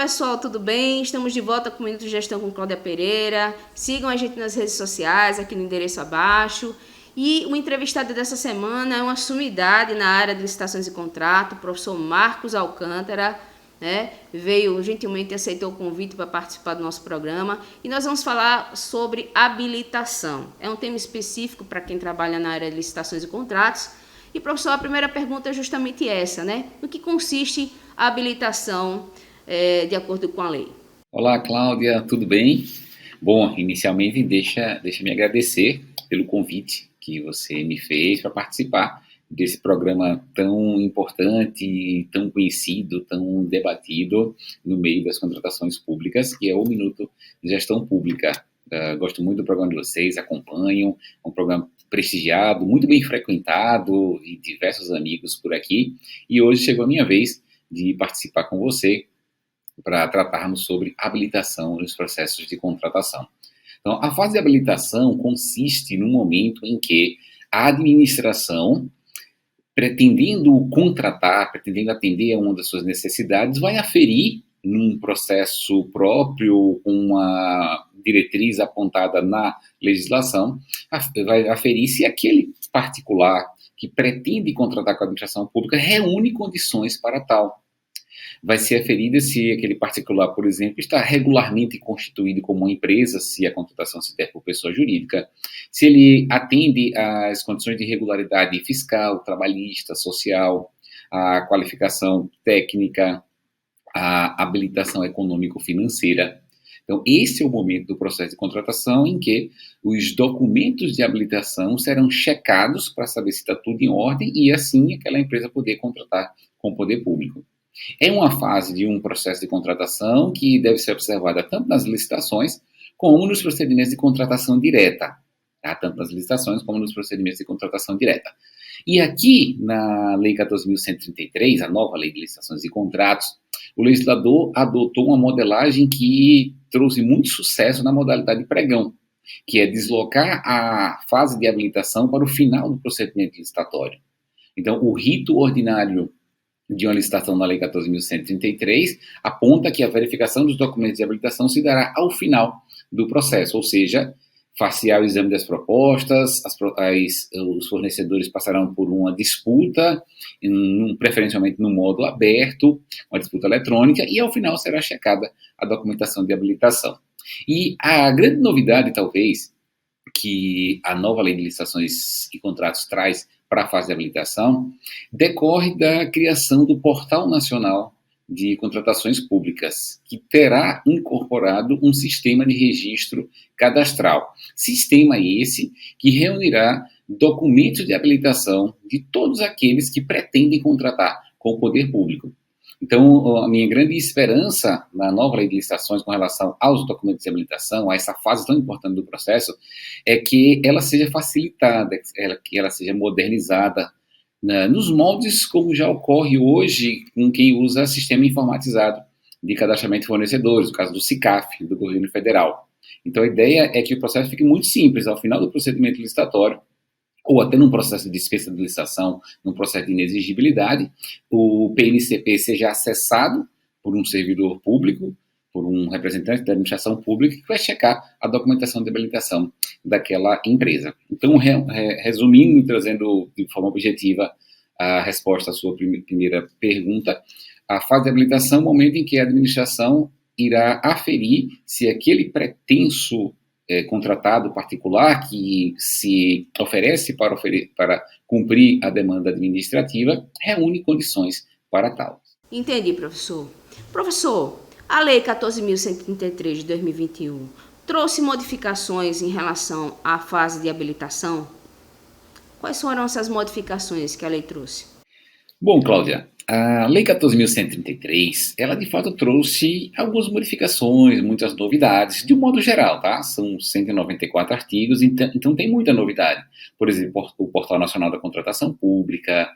pessoal, tudo bem? Estamos de volta com o Minuto de Gestão com Cláudia Pereira. Sigam a gente nas redes sociais, aqui no endereço abaixo. E o entrevistado dessa semana é uma sumidade na área de licitações e contrato, o professor Marcos Alcântara, né? Veio gentilmente e aceitou o convite para participar do nosso programa. E nós vamos falar sobre habilitação. É um tema específico para quem trabalha na área de licitações e contratos. E, professor, a primeira pergunta é justamente essa, né? No que consiste a habilitação de acordo com a lei? Olá, Cláudia, tudo bem? Bom, inicialmente deixa me agradecer pelo convite que você me fez para participar desse programa tão importante, tão conhecido, tão debatido no meio das contratações públicas, que é o Minuto de Gestão Pública. Gosto muito do programa de vocês, acompanho, é um programa prestigiado, muito bem frequentado, e diversos amigos por aqui, e hoje chegou a minha vez de participar com você para tratarmos sobre habilitação nos processos de contratação. Então, a fase de habilitação consiste no momento em que a administração, pretendendo contratar, pretendendo atender a uma das suas necessidades, vai aferir num processo próprio, com uma diretriz apontada na legislação, vai aferir se aquele particular que pretende contratar com a administração pública reúne condições para tal. Vai ser aferida se aquele particular, por exemplo, está regularmente constituído como uma empresa, se a contratação se der por pessoa jurídica, se ele atende às condições de regularidade fiscal, trabalhista, social, a qualificação técnica, a habilitação econômico-financeira. Então, esse é o momento do processo de contratação em que os documentos de habilitação serão checados para saber se está tudo em ordem e, assim, aquela empresa poder contratar com o poder público. É uma fase de um processo de contratação que deve ser observada tanto nas licitações como nos procedimentos de contratação direta. Tá? Tanto nas licitações como nos procedimentos de contratação direta. E aqui, na Lei 14.133, a nova Lei de Licitações e Contratos, o legislador adotou uma modelagem que trouxe muito sucesso na modalidade pregão, que é deslocar a fase de habilitação para o final do procedimento licitatório. Então, o rito ordinário de uma licitação na Lei 14.133 aponta que a verificação dos documentos de habilitação se dará ao final do processo, ou seja, far-se-á o exame das propostas, os fornecedores passarão por uma disputa, preferencialmente no modo aberto, uma disputa eletrônica, e ao final será checada a documentação de habilitação. E a grande novidade, talvez, que a nova Lei de Licitações e Contratos traz para a fase de habilitação, decorre da criação do Portal Nacional de Contratações Públicas, que terá incorporado um sistema de registro cadastral. Sistema esse que reunirá documentos de habilitação de todos aqueles que pretendem contratar com o poder público. Então, a minha grande esperança na nova Lei de Licitações com relação aos documentos de habilitação, a essa fase tão importante do processo, é que ela seja facilitada, que ela seja modernizada, né, nos moldes como já ocorre hoje com quem usa sistema informatizado de cadastramento de fornecedores, no caso do SICAF, do governo federal. Então, a ideia é que o processo fique muito simples. Ao final do procedimento licitatório, ou até num processo de dispensa de licitação, num processo de inexigibilidade, o PNCP seja acessado por um servidor público, por um representante da administração pública, que vai checar a documentação de habilitação daquela empresa. Então, resumindo e trazendo de forma objetiva a resposta à sua primeira pergunta, a fase de habilitação é o momento em que a administração irá aferir se aquele pretenso contratado particular que se oferece para cumprir a demanda administrativa, reúne condições para tal. Entendi, professor. Professor, a Lei 14.133 de 2021 trouxe modificações em relação à fase de habilitação? Quais foram essas modificações que a lei trouxe? Bom, Cláudia, a Lei 14.133, ela de fato trouxe algumas modificações, muitas novidades, de um modo geral, tá? São 194 artigos, então tem muita novidade. Por exemplo, o Portal Nacional da Contratação Pública,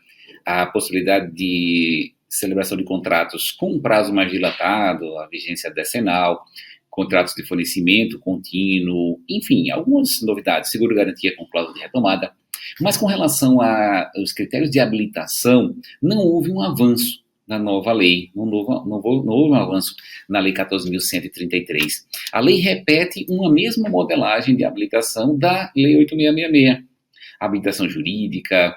a possibilidade de celebração de contratos com um prazo mais dilatado, a vigência decenal, contratos de fornecimento contínuo, enfim, algumas novidades, seguro-garantia com cláusula de retomada. Mas com relação aos critérios de habilitação, não houve um avanço na nova lei, não houve um avanço na Lei 14.133. A lei repete uma mesma modelagem de habilitação da Lei 8.666. Habilitação jurídica,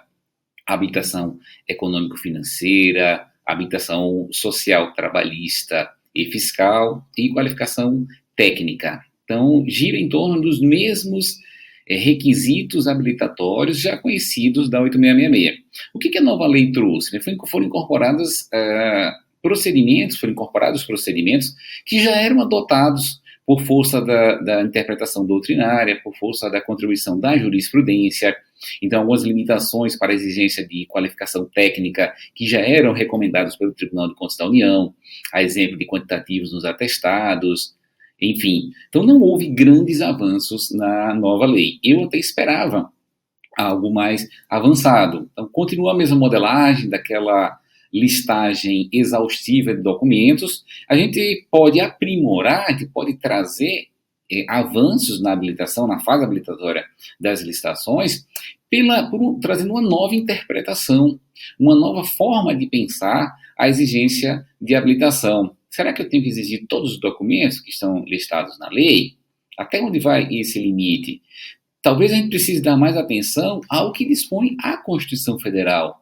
habilitação econômico-financeira, habilitação social trabalhista e fiscal e qualificação técnica. Então, gira em torno dos mesmos requisitos habilitatórios já conhecidos da 8.666. O que a nova lei trouxe? Foram incorporados procedimentos que já eram adotados por força da interpretação doutrinária, por força da contribuição da jurisprudência. Então, algumas limitações para a exigência de qualificação técnica que já eram recomendadas pelo Tribunal de Contas da União, a exemplo de quantitativos nos atestados, enfim. Então, não houve grandes avanços na nova lei. Eu até esperava algo mais avançado. Então, continua a mesma modelagem daquela listagem exaustiva de documentos. A gente pode aprimorar, a gente pode trazer avanços na habilitação, na fase habilitatória das licitações, trazendo uma nova interpretação, uma nova forma de pensar a exigência de habilitação. Será que eu tenho que exigir todos os documentos que estão listados na lei? Até onde vai esse limite? Talvez a gente precise dar mais atenção ao que dispõe a Constituição Federal,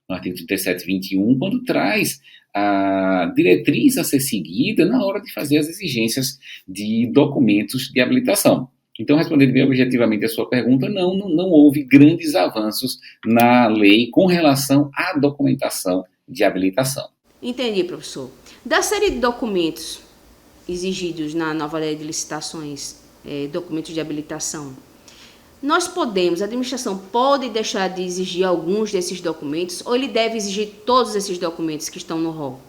no artigo 3721, quando traz a diretriz a ser seguida na hora de fazer as exigências de documentos de habilitação. Então, respondendo bem objetivamente a sua pergunta, não houve grandes avanços na lei com relação à documentação de habilitação. Entendi, professor. Da série de documentos exigidos na nova lei de licitações, documentos de habilitação, a administração pode deixar de exigir alguns desses documentos ou ele deve exigir todos esses documentos que estão no rol?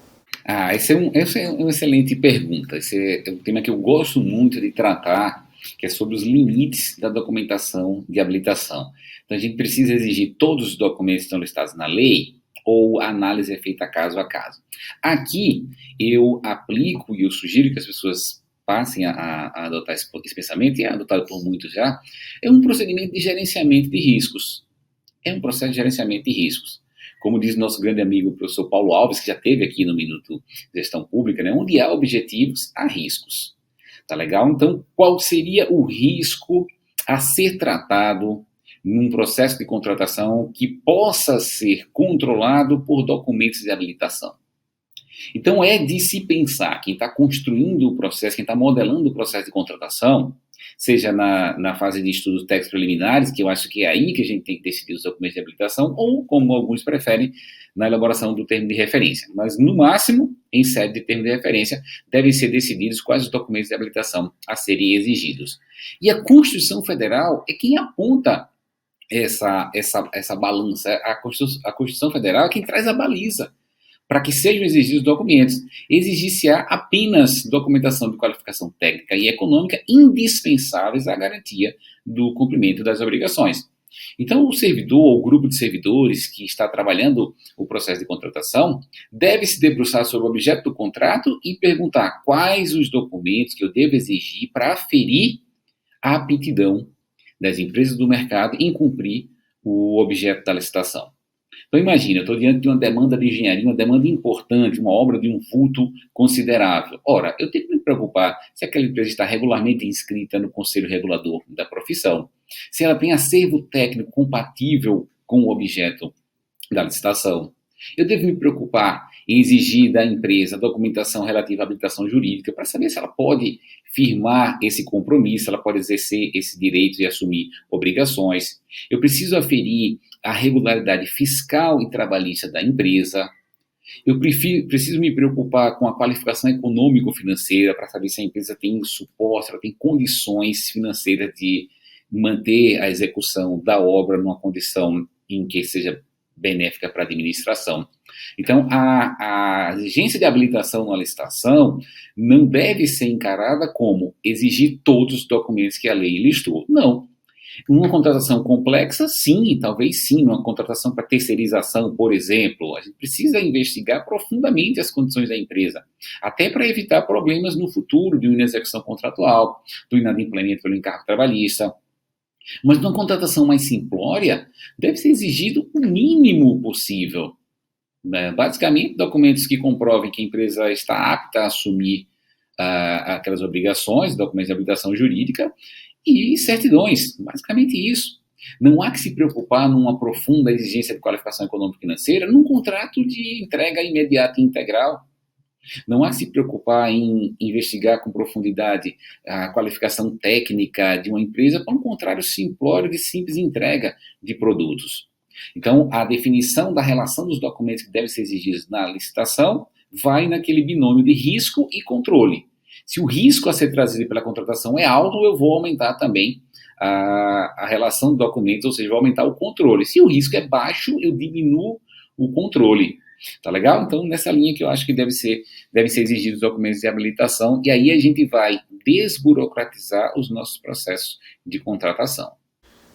Essa é uma excelente pergunta. Esse é um tema que eu gosto muito de tratar, que é sobre os limites da documentação de habilitação. Então, a gente precisa exigir todos os documentos que estão listados na lei ou a análise é feita caso a caso. Aqui, eu aplico e eu sugiro que as pessoas passem a adotar esse pensamento, e é adotado por muitos já, é um procedimento de gerenciamento de riscos. É um processo de gerenciamento de riscos. Como diz nosso grande amigo o professor Paulo Alves, que já esteve aqui no Minuto Gestão Pública, né? Onde há objetivos, há riscos. Tá legal? Então, qual seria o risco a ser tratado num processo de contratação que possa ser controlado por documentos de habilitação? Então, é de se pensar, quem está construindo o processo, quem está modelando o processo de contratação, seja na fase de estudos técnicos preliminares, que eu acho que é aí que a gente tem que decidir os documentos de habilitação, ou, como alguns preferem, na elaboração do termo de referência. Mas, no máximo, em sede de termo de referência, devem ser decididos quais os documentos de habilitação a serem exigidos. E a Constituição Federal é quem aponta essa balança. A Constituição Federal é quem traz a baliza para que sejam exigidos documentos. Exigir-se-á apenas documentação de qualificação técnica e econômica indispensáveis à garantia do cumprimento das obrigações. Então, o servidor ou o grupo de servidores que está trabalhando o processo de contratação deve se debruçar sobre o objeto do contrato e perguntar quais os documentos que eu devo exigir para aferir a aptidão das empresas do mercado em cumprir o objeto da licitação. Então, imagina, eu estou diante de uma demanda de engenharia, uma demanda importante, uma obra de um vulto considerável. Ora, eu tenho que me preocupar se aquela empresa está regularmente inscrita no Conselho Regulador da profissão, se ela tem acervo técnico compatível com o objeto da licitação. Eu devo me preocupar em exigir da empresa documentação relativa à habilitação jurídica para saber se ela pode firmar esse compromisso, ela pode exercer esse direito e assumir obrigações. Eu preciso aferir a regularidade fiscal e trabalhista da empresa. Eu preciso me preocupar com a qualificação econômico-financeira para saber se a empresa tem suporte, ela tem condições financeiras de manter a execução da obra numa condição em que seja benéfica para a administração. Então, a exigência de habilitação na licitação não deve ser encarada como exigir todos os documentos que a lei listou. Não. Uma contratação complexa, sim, talvez sim. Uma contratação para terceirização, por exemplo, a gente precisa investigar profundamente as condições da empresa, até para evitar problemas no futuro de uma inexecução contratual, do inadimplemento pelo encargo trabalhista. Mas numa contratação mais simplória, deve ser exigido o mínimo possível. né? Basicamente, documentos que comprovem que a empresa está apta a assumir aquelas obrigações, documentos de habilitação jurídica e certidões, basicamente isso. Não há que se preocupar numa profunda exigência de qualificação econômica e financeira num contrato de entrega imediata e integral. Não há que se preocupar em investigar com profundidade a qualificação técnica de uma empresa para um contrário simplório de simples entrega de produtos. Então, a definição da relação dos documentos que devem ser exigidos na licitação vai naquele binômio de risco e controle. Se o risco a ser trazido pela contratação é alto, eu vou aumentar também a relação de documentos, ou seja, vou aumentar o controle. Se o risco é baixo, eu diminuo o controle. Tá legal? Então, nessa linha que eu acho que devem ser exigidos documentos de habilitação, e aí a gente vai desburocratizar os nossos processos de contratação.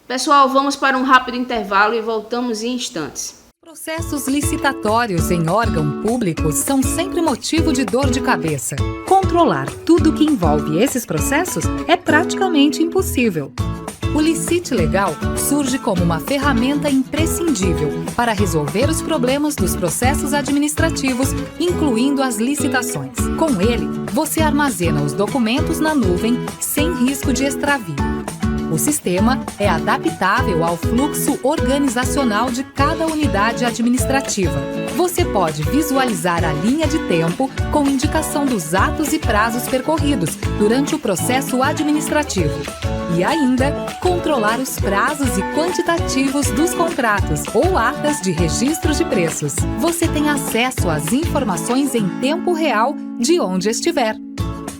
Pessoal, vamos para um rápido intervalo e voltamos em instantes. Processos licitatórios em órgão público são sempre motivo de dor de cabeça. Controlar tudo que envolve esses processos é praticamente impossível. O Licite Legal surge como uma ferramenta imprescindível para resolver os problemas dos processos administrativos, incluindo as licitações. Com ele, você armazena os documentos na nuvem sem risco de extravio. O sistema é adaptável ao fluxo organizacional de cada unidade administrativa. Você pode visualizar a linha de tempo com indicação dos atos e prazos percorridos durante o processo administrativo. E ainda, controlar os prazos e quantitativos dos contratos ou atas de registro de preços. Você tem acesso às informações em tempo real de onde estiver.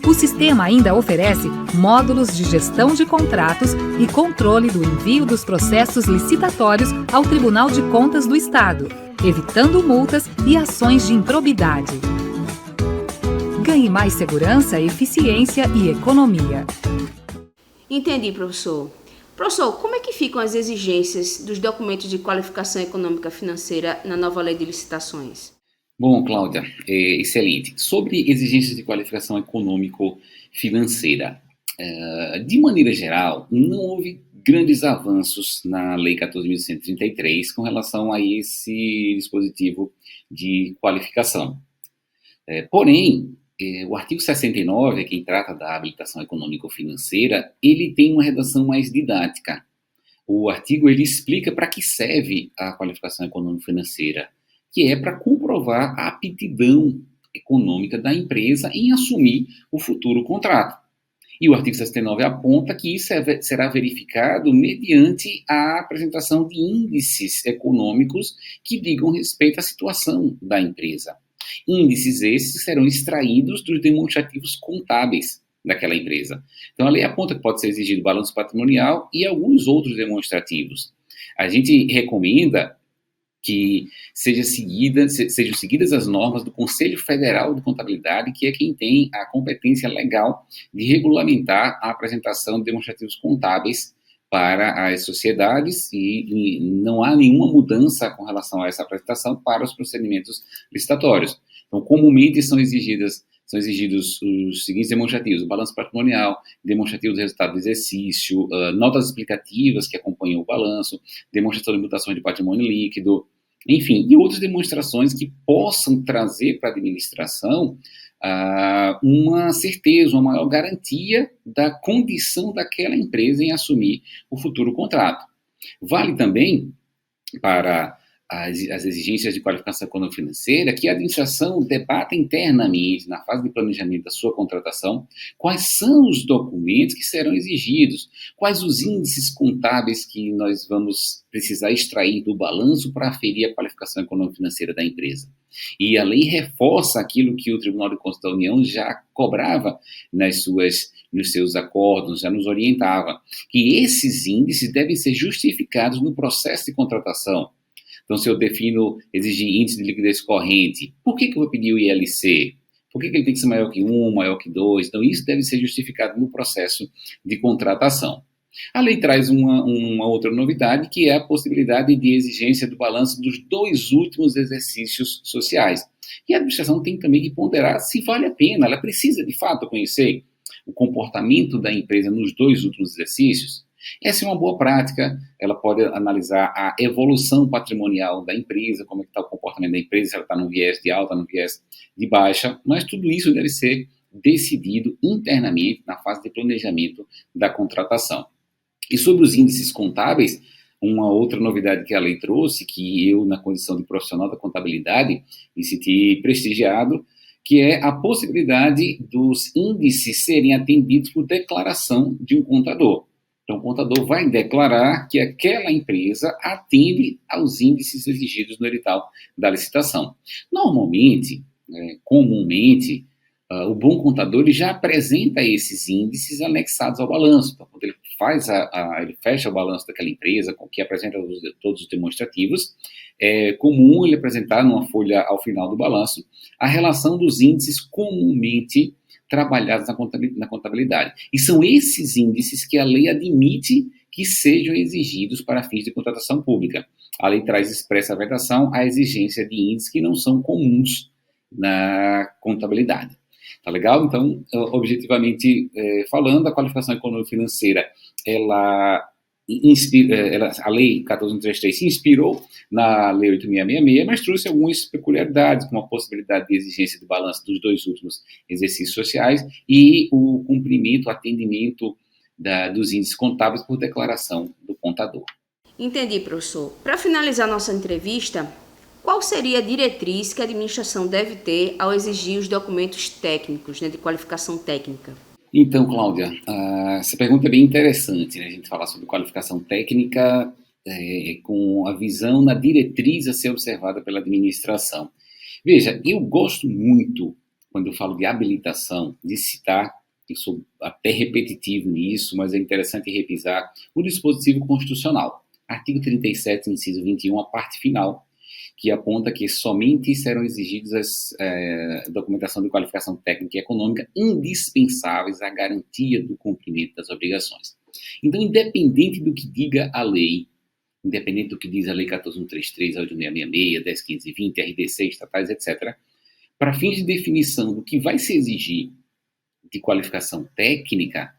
O sistema ainda oferece módulos de gestão de contratos e controle do envio dos processos licitatórios ao Tribunal de Contas do Estado, evitando multas e ações de improbidade. Ganhe mais segurança, eficiência e economia. Entendi, professor. Professor, como é que ficam as exigências dos documentos de qualificação econômica financeira na nova lei de licitações? Bom, Cláudia, excelente. Sobre exigências de qualificação econômico-financeira, de maneira geral, não houve grandes avanços na Lei 14.133 com relação a esse dispositivo de qualificação. Porém, o artigo 69, quem trata da habilitação econômico-financeira, ele tem uma redação mais didática. O artigo ele explica para que serve a qualificação econômico-financeira, que é para comprovar a aptidão econômica da empresa em assumir o futuro contrato. E o artigo 69 aponta que isso será verificado mediante a apresentação de índices econômicos que digam respeito à situação da empresa. Índices esses que serão extraídos dos demonstrativos contábeis daquela empresa. Então, a lei aponta que pode ser exigido balanço patrimonial e alguns outros demonstrativos. A gente recomenda que sejam seguidas as normas do Conselho Federal de Contabilidade, que é quem tem a competência legal de regulamentar a apresentação de demonstrativos contábeis para as sociedades e não há nenhuma mudança com relação a essa apresentação para os procedimentos licitatórios. Então, comumente são exigidos os seguintes demonstrativos: o balanço patrimonial, demonstrativo do resultado do exercício, notas explicativas que acompanham o balanço, demonstração de mutações de patrimônio líquido, enfim, e outras demonstrações que possam trazer para a administração uma certeza, uma maior garantia da condição daquela empresa em assumir o futuro contrato. Vale também para as exigências de qualificação econômico-financeira que a administração debata internamente, na fase de planejamento da sua contratação, quais são os documentos que serão exigidos, quais os índices contábeis que nós vamos precisar extrair do balanço para aferir a qualificação econômico-financeira da empresa. E a lei reforça aquilo que o Tribunal de Contas da União já cobrava nos seus acordos, já nos orientava, que esses índices devem ser justificados no processo de contratação. Então, se eu exigir índice de liquidez corrente, por que eu vou pedir o ILC? Por que ele tem que ser maior que 1, maior que 2? Então, isso deve ser justificado no processo de contratação. A lei traz uma outra novidade, que é a possibilidade de exigência do balanço dos 2 últimos exercícios sociais. E a administração tem também que ponderar se vale a pena, ela precisa, de fato, conhecer o comportamento da empresa nos 2 últimos exercícios. Essa é uma boa prática, ela pode analisar a evolução patrimonial da empresa, como é que está o comportamento da empresa, se ela está no viés de alta, no viés de baixa, mas tudo isso deve ser decidido internamente na fase de planejamento da contratação. E sobre os índices contábeis, uma outra novidade que a lei trouxe, que eu, na condição de profissional da contabilidade, me senti prestigiado, que é a possibilidade dos índices serem atendidos por declaração de um contador. Então, o contador vai declarar que aquela empresa atende aos índices exigidos no edital da licitação. Normalmente, comumente, o bom contador ele já apresenta esses índices anexados ao balanço. Então, quando ele ele fecha o balanço daquela empresa, que apresenta todos os demonstrativos, é comum ele apresentar numa folha ao final do balanço a relação dos índices comumente trabalhados na contabilidade. E são esses índices que a lei admite que sejam exigidos para fins de contratação pública. A lei traz expressa vedação à exigência de índices que não são comuns na contabilidade. Tá legal? Então, objetivamente falando, a qualificação econômico-financeira, a Lei 14.133 se inspirou na Lei 8.666, mas trouxe algumas peculiaridades, como a possibilidade de exigência de balanço dos 2 últimos exercícios sociais e o cumprimento, o atendimento dos índices contábeis por declaração do contador. Entendi, professor. Para finalizar nossa entrevista, qual seria a diretriz que a administração deve ter ao exigir os documentos técnicos, de qualificação técnica? Então, Cláudia, essa pergunta é bem interessante, né? A gente falar sobre qualificação técnica com a visão na diretriz a ser observada pela administração. Veja, eu gosto muito, quando eu falo de habilitação, de citar, eu sou até repetitivo nisso, mas é interessante revisar o dispositivo constitucional. Artigo 37, inciso 21, a parte final, que aponta que somente serão exigidas documentação de qualificação técnica e econômica indispensáveis à garantia do cumprimento das obrigações. Então, independente do que diga a lei, independente do que diz a Lei 14.133, a 8.666, 10.15.20, RDC, estatais, etc., para fins de definição do que vai se exigir de qualificação técnica,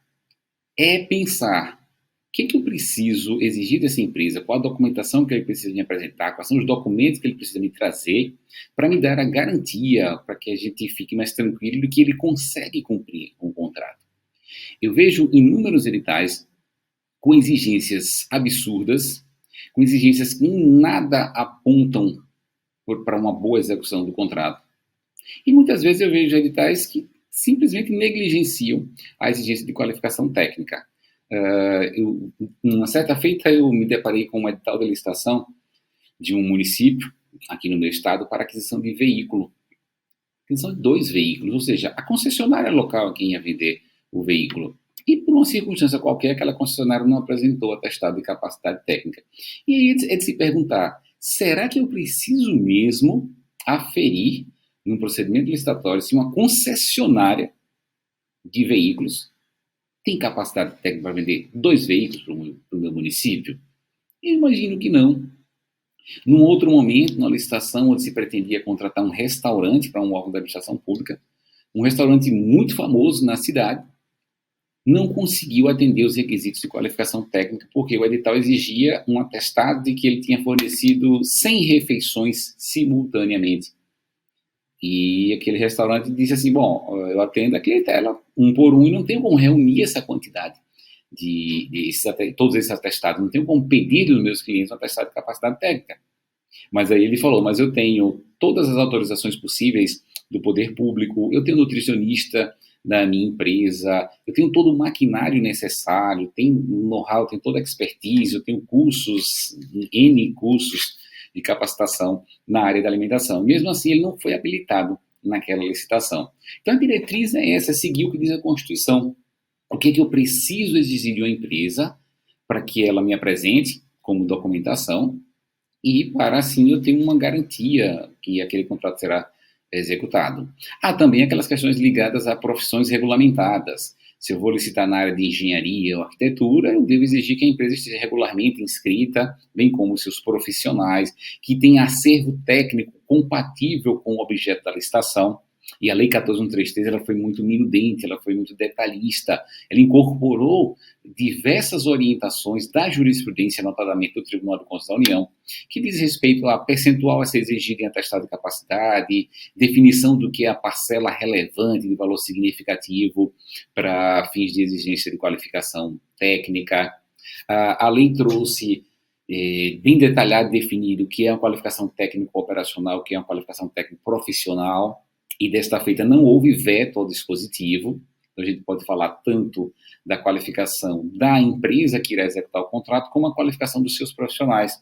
é pensar o que eu preciso exigir dessa empresa, qual a documentação que ele precisa me apresentar, quais são os documentos que ele precisa me trazer, para me dar a garantia, para que a gente fique mais tranquilo de que ele consegue cumprir com o contrato. Eu vejo inúmeros editais com exigências absurdas, com exigências que em nada apontam para uma boa execução do contrato. E muitas vezes eu vejo editais que simplesmente negligenciam a exigência de qualificação técnica. Uma certa feita eu me deparei com um edital de licitação de um município, aqui no meu estado, para aquisição de veículo. Aquisição de 2 veículos, ou seja, a concessionária local a quem ia vender o veículo. E por uma circunstância qualquer, aquela concessionária não apresentou atestado de capacidade técnica. E aí é de se perguntar, será que eu preciso mesmo aferir, num procedimento licitatório, se uma concessionária de veículos tem capacidade técnica para vender 2 veículos para o meu município? Eu imagino que não. Num outro momento, na licitação, onde se pretendia contratar um restaurante para um órgão da administração pública, um restaurante muito famoso na cidade, não conseguiu atender os requisitos de qualificação técnica, porque o edital exigia um atestado de que ele tinha fornecido 100 refeições simultaneamente. E aquele restaurante disse assim, bom, eu atendo a clientela 1 por 1 e não tenho como reunir essa quantidade todos esses atestados, não tenho como pedir dos meus clientes um atestado de capacidade técnica. Mas aí ele falou, mas eu tenho todas as autorizações possíveis do poder público, eu tenho nutricionista da minha empresa, eu tenho todo o maquinário necessário, tenho know-how, tenho toda a expertise, eu tenho cursos, N cursos de capacitação na área da alimentação. Mesmo assim, ele não foi habilitado naquela licitação. Então, a diretriz é essa, é seguir o que diz a Constituição. O que eu preciso exigir de uma empresa para que ela me apresente como documentação e para, assim, eu ter uma garantia que aquele contrato será executado. Há também aquelas questões ligadas a profissões regulamentadas. Se eu vou licitar na área de engenharia ou arquitetura, eu devo exigir que a empresa esteja regularmente inscrita, bem como seus profissionais, que tenha acervo técnico compatível com o objeto da licitação. E a Lei 14.133 ela foi muito minudente, ela foi muito detalhista, ela incorporou diversas orientações da jurisprudência, notadamente do Tribunal de Contas da União, que diz respeito a percentual a ser exigido em atestado de capacidade, definição do que é a parcela relevante de valor significativo para fins de exigência de qualificação técnica. A lei trouxe bem detalhado e definido o que é uma qualificação técnico-operacional, o que é uma qualificação técnico-profissional, e desta feita não houve veto ao dispositivo. Então a gente pode falar tanto da qualificação da empresa que irá executar o contrato, como a qualificação dos seus profissionais.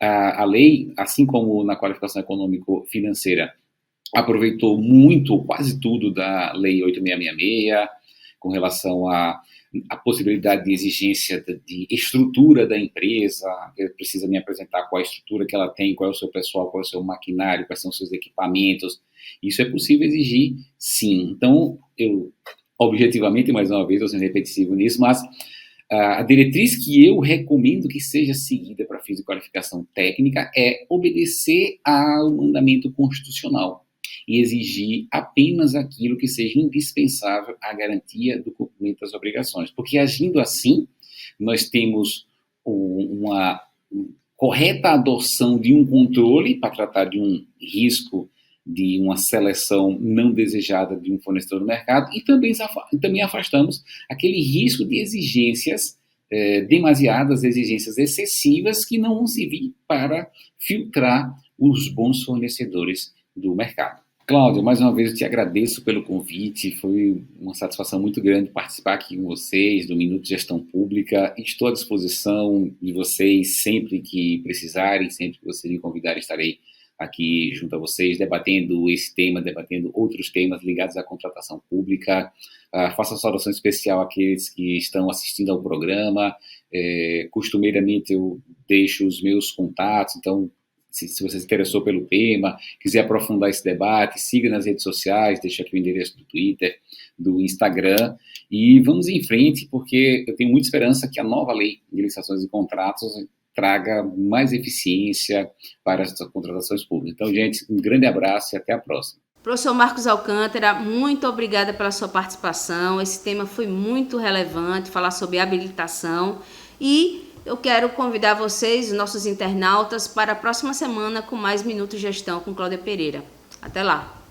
A lei, assim como na qualificação econômico-financeira, aproveitou muito, quase tudo da Lei 8.666, com relação à possibilidade de exigência de estrutura da empresa, precisa me apresentar qual a estrutura que ela tem, qual é o seu pessoal, qual é o seu maquinário, quais são os seus equipamentos. Isso é possível exigir, sim. Então, eu, objetivamente, mais uma vez, estou sendo repetitivo nisso, mas a diretriz que eu recomendo que seja seguida para fins de qualificação técnica é obedecer ao mandamento constitucional e exigir apenas aquilo que seja indispensável à garantia do cumprimento das obrigações. Porque agindo assim, nós temos uma correta adoção de um controle para tratar de um risco de uma seleção não desejada de um fornecedor no mercado, e também afastamos aquele risco de exigências demasiadas, exigências excessivas que não vão servir para filtrar os bons fornecedores do mercado. Cláudio, mais uma vez eu te agradeço pelo convite, foi uma satisfação muito grande participar aqui com vocês do Minuto de Gestão Pública. Estou à disposição de vocês sempre que precisarem, sempre que vocês me convidarem, estarei aqui junto a vocês, debatendo esse tema, debatendo outros temas ligados à contratação pública. Faço uma saudação especial àqueles que estão assistindo ao programa. Costumeiramente eu deixo os meus contatos, então se você se interessou pelo tema, quiser aprofundar esse debate, siga nas redes sociais, deixa aqui o endereço do Twitter, do Instagram, e vamos em frente, porque eu tenho muita esperança que a nova lei de licitações e contratos traga mais eficiência para as contratações públicas. Então, gente, um grande abraço e até a próxima. Professor Marcos Alcântara, muito obrigada pela sua participação. Esse tema foi muito relevante, falar sobre habilitação, e eu quero convidar vocês, nossos internautas, para a próxima semana com mais Minuto Gestão com Cláudia Pereira. Até lá!